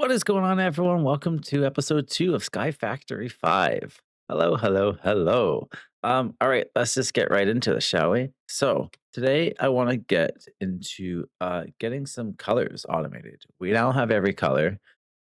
What is going on, everyone? Welcome to episode 2 of Sky Factory 5. Hello, hello, hello. All right, let's just get right into it, shall we? So, today I want to get into getting some colors automated. We now have every color,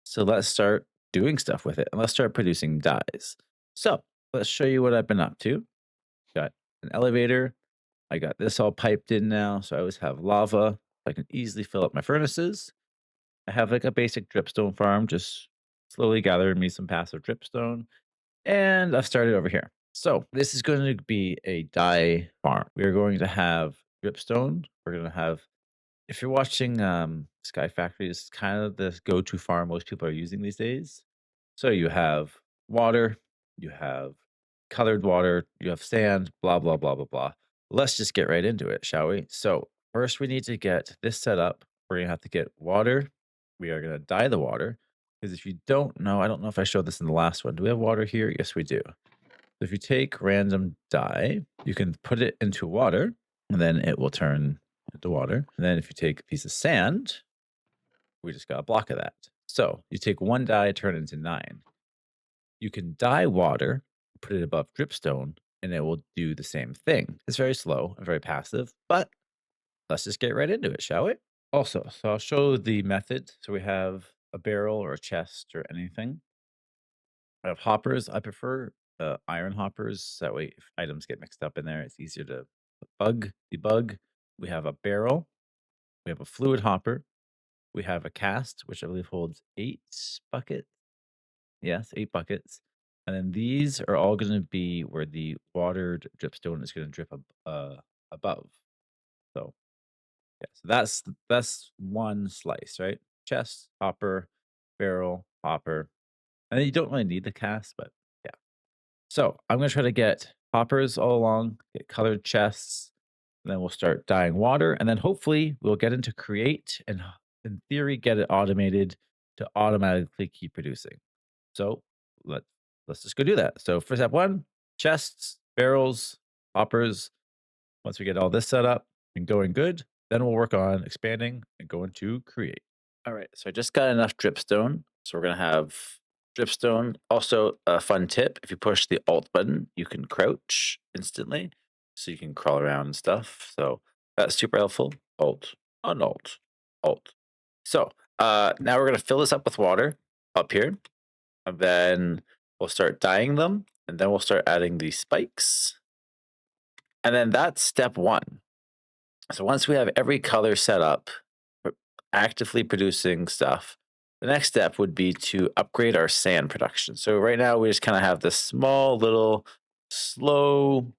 so let's start doing stuff with it and let's start producing dyes. So, let's show you what I've been up to. Got an elevator. I got this all piped in now, so I always have lava. I can easily fill up my furnaces. I have like a basic dripstone farm, just slowly gathering me some passive dripstone. And I've started over here. So this is going to be a dye farm. We are going to have dripstone. We're going to have, if you're watching Sky Factory, this is kind of the go-to farm most people are using these days. So you have water, you have colored water, you have sand, blah, blah, blah, blah, blah. Let's just get right into it, shall we? So first we need to get this set up. We're going to have to get water. We are going to dye the water. Because if you don't know, I don't know if I showed this in the last one. Do we have water here? Yes, we do. So if you take random dye, you can put it into water, and then it will turn into water. And then if you take a piece of sand, we just got a block of that. So you take one dye, turn it into 9. You can dye water, put it above dripstone, and it will do the same thing. It's very slow and very passive, but let's just get right into it, shall we? Also, so I'll show the method. So we have a barrel or a chest or anything. I have hoppers. I prefer iron hoppers. That way, if items get mixed up in there, it's easier to debug. We have a barrel. We have a fluid hopper. We have a cast, which I believe holds 8 buckets. Yes, 8 buckets. And then these are all going to be where the watered dripstone is going to drip above. So yeah, so that's one slice, right? Chest, hopper, barrel, hopper, and then you don't really need the cast, but yeah. So I'm gonna try to get hoppers all along, get colored chests, and then we'll start dyeing water, and then hopefully we'll get into create and in theory get it automated to automatically keep producing. So let let's just go do that. So for step one, chests, barrels, hoppers. Once we get all this set up and going good, then we'll work on expanding and going to create. All right, so I just got enough dripstone. So we're gonna have dripstone. Also, a fun tip: if you push the Alt button, you can crouch instantly, so you can crawl around and stuff. So that's super helpful. Alt, unalt, Alt. So now we're gonna fill this up with water up here, and then we'll start dyeing them, and then we'll start adding the spikes, and then that's step one. So once we have every color set up, we're actively producing stuff, the next step would be to upgrade our sand production. So right now we just kind of have this small little slow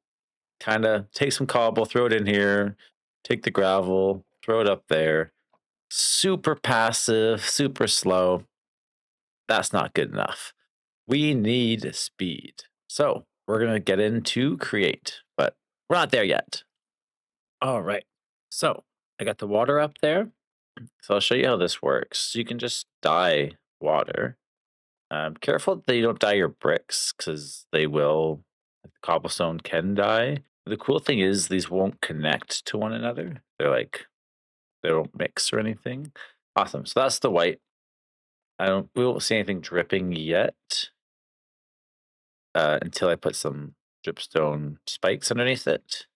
kind of take some cobble, throw it in here, take the gravel, throw it up there. Super passive, super slow. That's not good enough. We need speed. So we're going to get into create, but we're not there yet. All right. So I got the water up there. So I'll show you how this works. You can just dye water. Careful that you don't dye your bricks because they will. Cobblestone can dye. The cool thing is these won't connect to one another. They're like they don't mix or anything. Awesome. So that's the white. We won't see anything dripping yet until I put some dripstone spikes underneath it.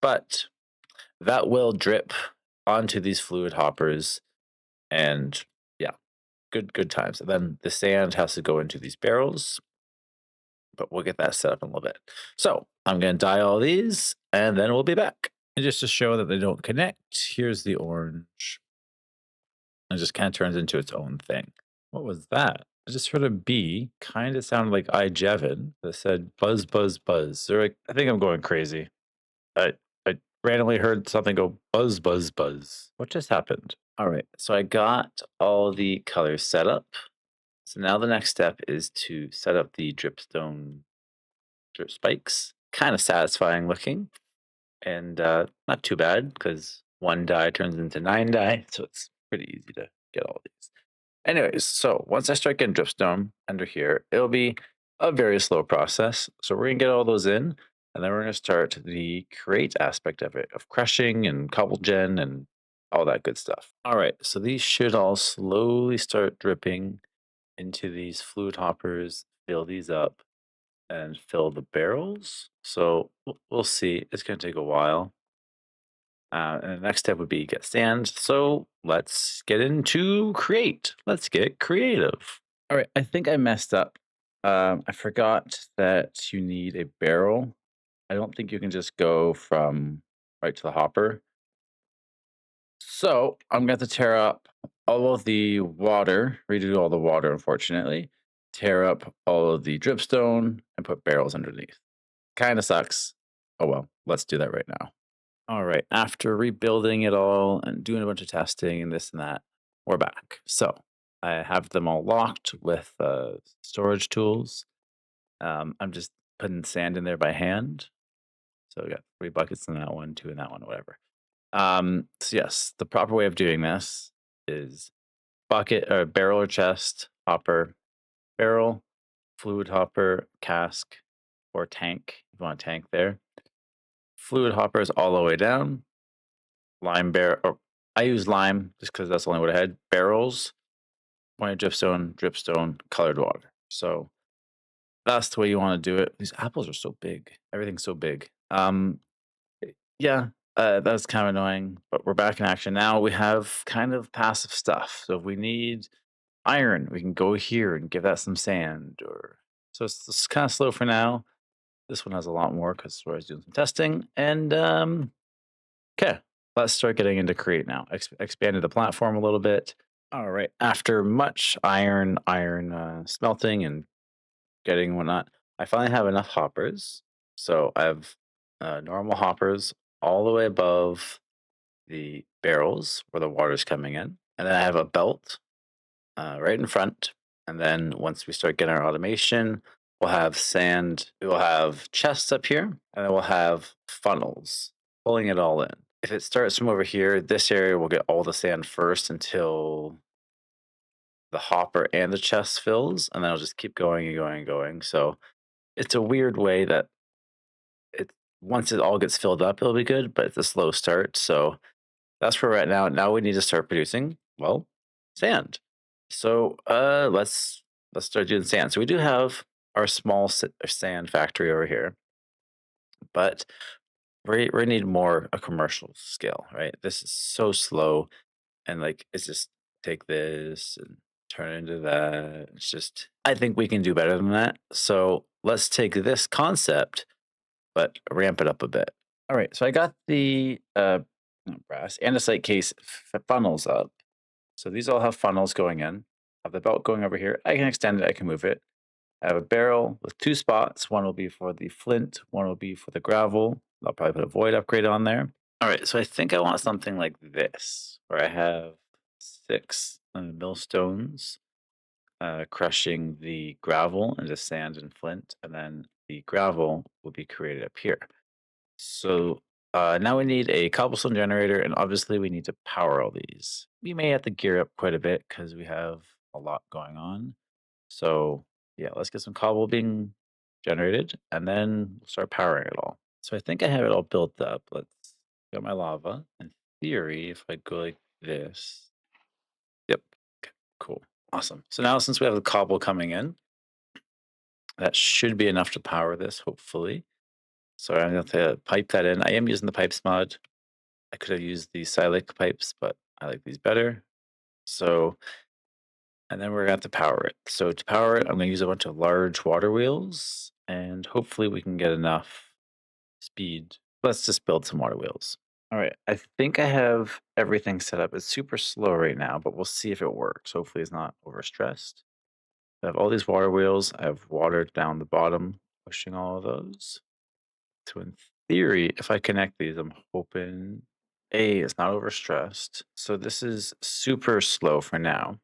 But that will drip onto these fluid hoppers, and yeah, good times. And then the sand has to go into these barrels, but we'll get that set up in a little bit. So I'm going to dye all these, and then we'll be back. And just to show that they don't connect, here's the orange. It just kind of turns into its own thing. What was that? I just heard a bee, kind of sounded like Jevin, that said buzz, buzz, buzz. They're like, I think I'm going crazy. I randomly heard something go buzz, buzz, buzz. What just happened? All right, so I got all the colors set up. So now the next step is to set up the dripstone drip spikes. Kind of satisfying looking, and not too bad because one dye turns into 9 dye, so it's pretty easy to get all these. Anyways, so once I start getting dripstone under here, it'll be a very slow process. So we're gonna get all those in, and then we're gonna start the create aspect of it, of crushing and cobble gen and all that good stuff. All right, so these should all slowly start dripping into these fluid hoppers, fill these up, and fill the barrels. So we'll see. It's going to take a while. And the next step would be get sand. So let's get into create. Let's get creative. All right, I think I messed up. I forgot that you need a barrel. I don't think you can just go from right to the hopper. So I'm going to tear up all of the water, redo all the water, unfortunately, tear up all of the dripstone and put barrels underneath. Kind of sucks. Oh well, let's do that right now. All right. After rebuilding it all and doing a bunch of testing and this and that, we're back. So I have them all locked with storage tools. I'm just putting sand in there by hand. So we got 3 buckets in that one, 2 in that one, whatever. So yes, the proper way of doing this is bucket or barrel or chest, hopper, barrel, fluid hopper, cask, or tank. If you want a tank there. Fluid hoppers all the way down. Lime barrel. Or I use lime just because that's the only way I had. Barrels, pointed dripstone, colored water. So that's the way you want to do it. These apples are so big. Everything's so big. Yeah, that's kind of annoying, but we're back in action now. We have kind of passive stuff. So if we need iron, we can go here and give that some sand. Or so it's kind of slow for now. This one has a lot more because we're always doing some testing. And okay, let's start getting into create now. Expanded the platform a little bit. All right. After much iron smelting and getting whatnot, I finally have enough hoppers. So I have normal hoppers all the way above the barrels where the water's coming in. And then I have a belt right in front. And then once we start getting our automation, we'll have sand, we'll have chests up here, and then we'll have funnels pulling it all in. If it starts from over here, this area will get all the sand first until the hopper and the chest fills, and then it'll just keep going and going and going. So it's a weird way that it once it all gets filled up, it'll be good, but it's a slow start. So that's where we're at now. Now we need to start producing, well, sand. So let's start doing sand. So we do have our small sand factory over here, but we need more a commercial scale, right? This is so slow, and like it's just take this and turn it into that. It's just I think we can do better than that. So let's take this concept, but ramp it up a bit. All right, so I got the not brass andesite case funnels up. So these all have funnels going in. I have the belt going over here. I can extend it. I can move it. I have a barrel with 2 spots. One will be for the flint. One will be for the gravel. I'll probably put a void upgrade on there. All right, so I think I want something like this, where I have 6 millstones crushing the gravel into sand and flint, and then the gravel will be created up here. So now we need a cobblestone generator, and obviously we need to power all these. We may have to gear up quite a bit because we have a lot going on. So yeah, let's get some cobble being generated, and then we'll start powering it all. So I think I have it all built up. Let's get my lava. In theory, if I go like this, yep, okay, cool, awesome. So now since we have the cobble coming in, that should be enough to power this, hopefully. So I'm going to pipe that in. I am using the pipes mod. I could have used the Silex pipes, but I like these better. So, and then we're going to have to power it. So to power it, I'm going to use a bunch of large water wheels, and hopefully we can get enough speed. Let's just build some water wheels. All right, I think I have everything set up. It's super slow right now, but we'll see if it works. Hopefully it's not overstressed. I have all these water wheels. I have water down the bottom, pushing all of those. So in theory, if I connect these, I'm hoping A, it's not overstressed. So this is super slow for now.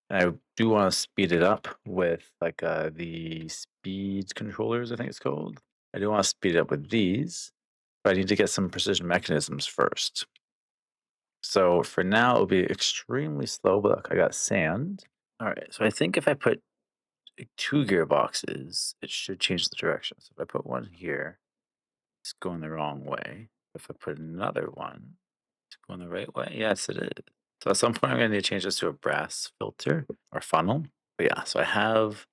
And I do want to speed it up with like the speed controllers, I think it's called. I do want to speed it up with these, but I need to get some precision mechanisms first. So for now, it'll be extremely slow, but look, I got sand. All right, so I think if I put 2 gearboxes, it should change the direction. So if I put one here, it's going the wrong way. If I put another one, It's going the right way. Yes, it is. So at some point, I'm going to need to change this to a brass filter or funnel. But yeah, so I have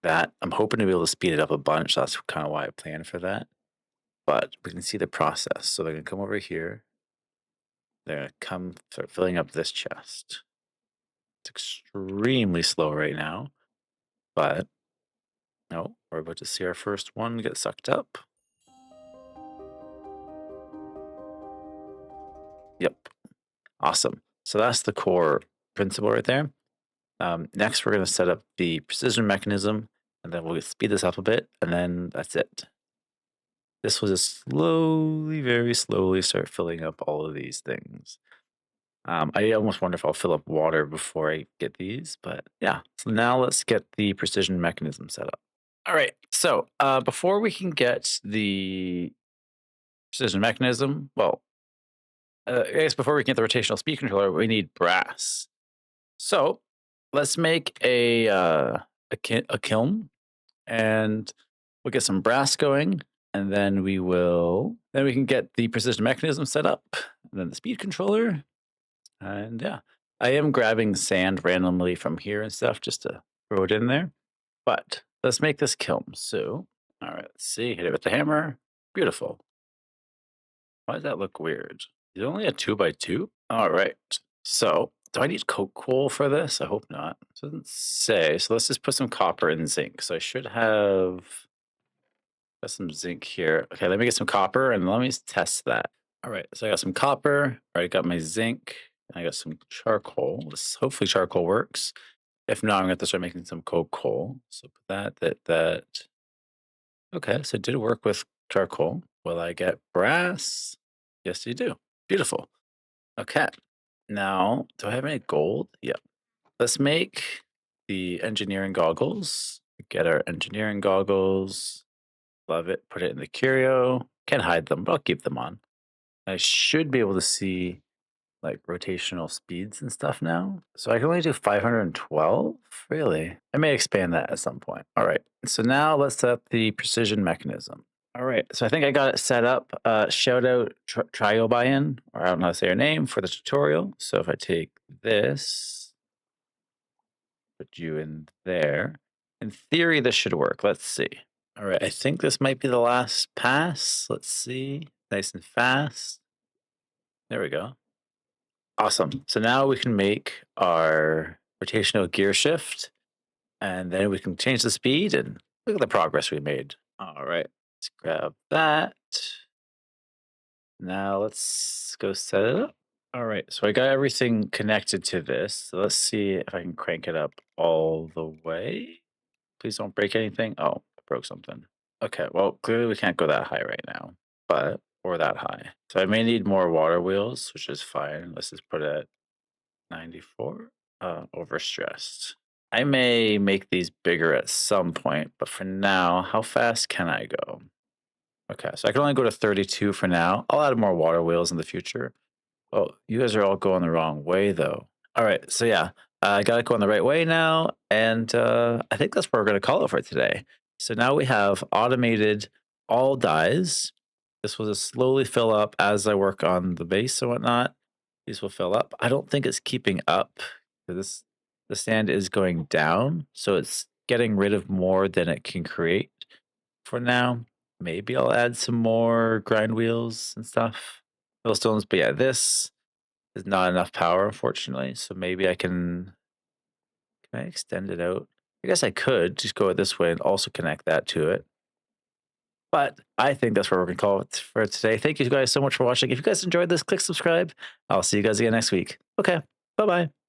that. I'm hoping to be able to speed it up a bunch. That's kind of why I planned for that. But we can see the process. So they're going to come over here. They're going to come start filling up this chest. It's extremely slow right now, but no, we're about to see our first one get sucked up. Yep. Awesome. So that's the core principle right there. Next, we're going to set up the precision mechanism, and then we'll speed this up a bit, and then that's it. This will just slowly, very slowly start filling up all of these things. I almost wonder if I'll fill up water before I get these, but yeah. So now let's get the precision mechanism set up. All right. So before we can get the precision mechanism, well, I guess before we can get the rotational speed controller, we need brass. So let's make a kiln, and we'll get some brass going, and then we can get the precision mechanism set up, and then the speed controller, and yeah, I am grabbing sand randomly from here and stuff just to throw it in there. But let's make this kiln. So, all right, let's see. Hit it with the hammer. Beautiful. Why does that look weird? Is it only a 2x2? All right. So, do I need coke coal for this? I hope not. It doesn't say. So let's just put some copper and zinc. So I should have got some zinc here. Okay, let me get some copper and let me test that. All right, so I got some copper. All right, got my zinc. And I got some charcoal. Hopefully charcoal works. If not, I'm going to start making some coke coal. So put that. Okay, so it did work with charcoal. Will I get brass? Yes, you do. Beautiful. Okay. Now, do I have any gold? Yeah. Let's make the engineering goggles. Get our engineering goggles. Love it. Put it in the curio. Can't hide them, but I'll keep them on. I should be able to see like rotational speeds and stuff now. So I can only do 512? Really? I may expand that at some point. All right. So now let's set up the precision mechanism. All right. So I think I got it set up. Shout out Triobian, or I don't know how to say her name, for the tutorial. So if I take this, put you in there. In theory, this should work. Let's see. All right. I think this might be the last pass. Let's see. Nice and fast. There we go. Awesome. So now we can make our rotational gear shift, and then we can change the speed and look at the progress we made. All right, let's grab that. Now let's go set it up. All right, so I got everything connected to this. So let's see if I can crank it up all the way. Please don't break anything. Oh, I broke something. Okay, well, clearly we can't go that high right now, but or that high. So I may need more water wheels, which is fine. Let's just put it at 94. Overstressed. I may make these bigger at some point, but for now, how fast can I go? Okay, so I can only go to 32 for now. I'll add more water wheels in the future. Oh, you guys are all going the wrong way, though. All right, so yeah, I got it going the right way now, and I think that's what we're going to call it for today. So now we have automated all dies. This will just slowly fill up as I work on the base and whatnot. These will fill up. I don't think it's keeping up. This the sand is going down, so it's getting rid of more than it can create for now. Maybe I'll add some more grind wheels and stuff. Millstones, but yeah, this is not enough power, unfortunately. So maybe can I extend it out? I guess I could just go this way and also connect that to it. But I think that's what we're gonna call it for today. Thank you guys so much for watching. If you guys enjoyed this, click subscribe. I'll see you guys again next week. Okay, bye bye.